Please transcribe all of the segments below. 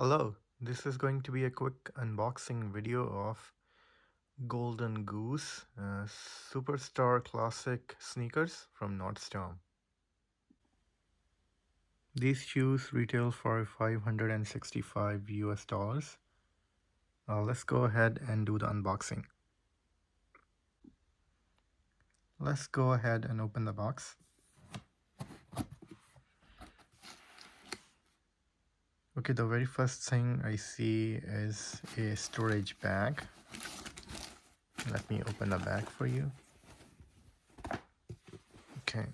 Hello, this is going to be a quick unboxing video of Golden Goose Superstar Classic sneakers from Nordstrom. These shoes retail for 565 US dollars. Let's go ahead and do the unboxing. Let's go ahead and open the box. Okay, the very first thing I see is a storage bag. Let me open the bag for you. Okay.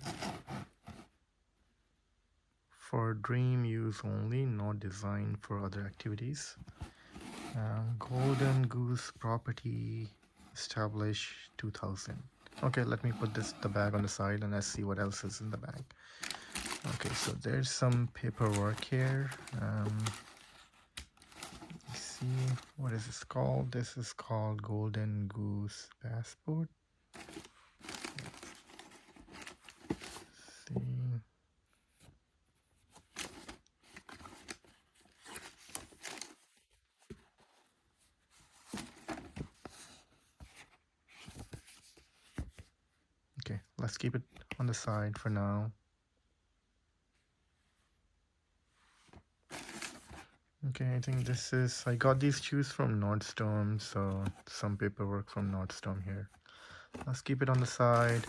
For dream use only, not designed for other activities. Golden Goose property established 2000. Okay, let me put the bag on the side and let's see what else is in the bag. Okay, so there's some paperwork here. Let's see, what is this called? This is called Golden Goose passport. Let's see. Okay, let's keep it on the side for now. Okay, I think I got these shoes from Nordstrom, so some paperwork from Nordstrom here. Let's keep it on the side.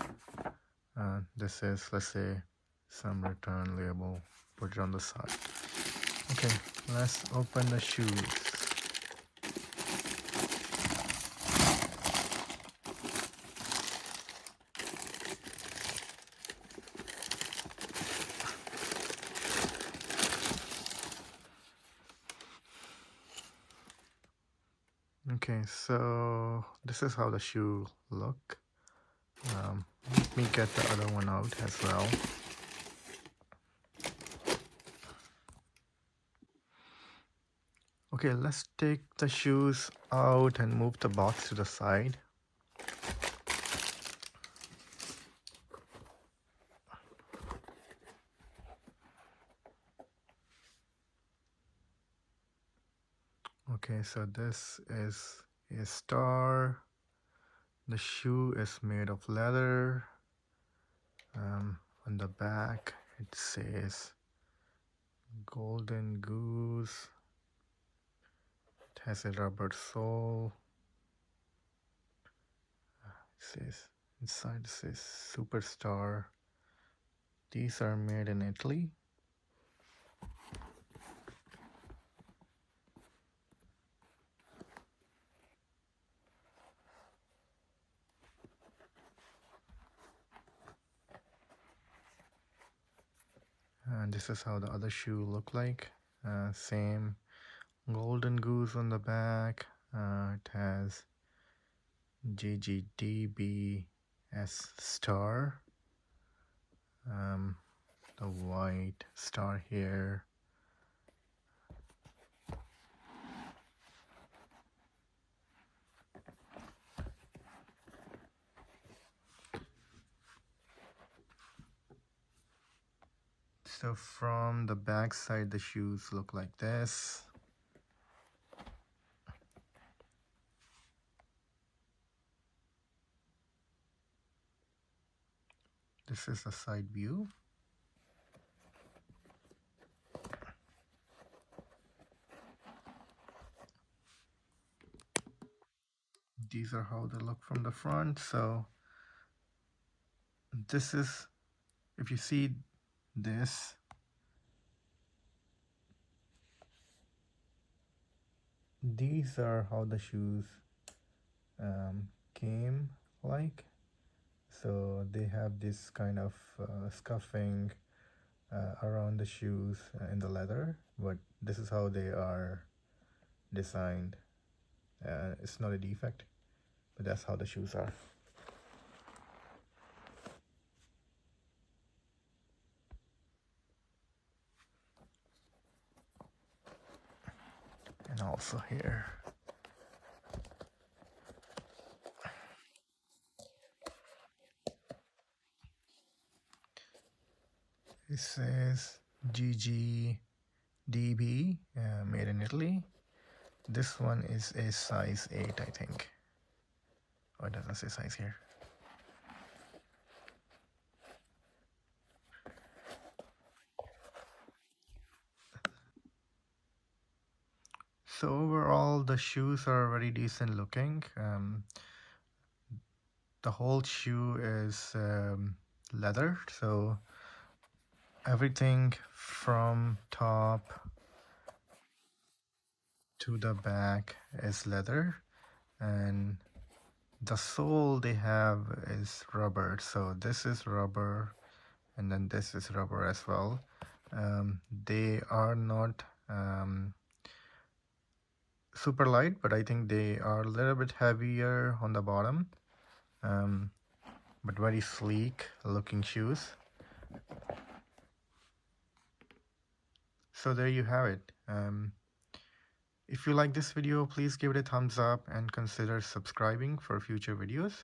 This is, let's say, some return label. Put it on the side. Okay, let's open the shoes. Okay, so this is how the shoe look. Let me get the other one out as well. Okay, let's take the shoes out and move the box to the side. Okay, so this is a star. The shoe is made of leather. On the back it says Golden Goose. It has a rubber sole. Inside it says Superstar. These are made in Italy. And this is how the other shoe look like. Same Golden Goose on the back. It has GGDBS star. The white star here. So from the back side, the shoes look like this. This is a side view. These are how they look from the front. So this is, if you see this, these are how the shoes came like. So they have this kind of scuffing around the shoes in the leather, but this is how they are designed. It's not a defect, but that's how the shoes are. And also here. It says GG DB, made in Italy. This one is a size 8, I think. Oh, it doesn't say size here. So overall, the shoes are very decent looking. The whole shoe is leather, so everything from top to the back is leather, and the sole they have is rubber. So this is rubber, and then this is rubber as well. They are not super light, but I think they are a little bit heavier on the bottom, but very sleek looking shoes. So there you have it. If you like this video, please give it a thumbs up and consider subscribing for future videos.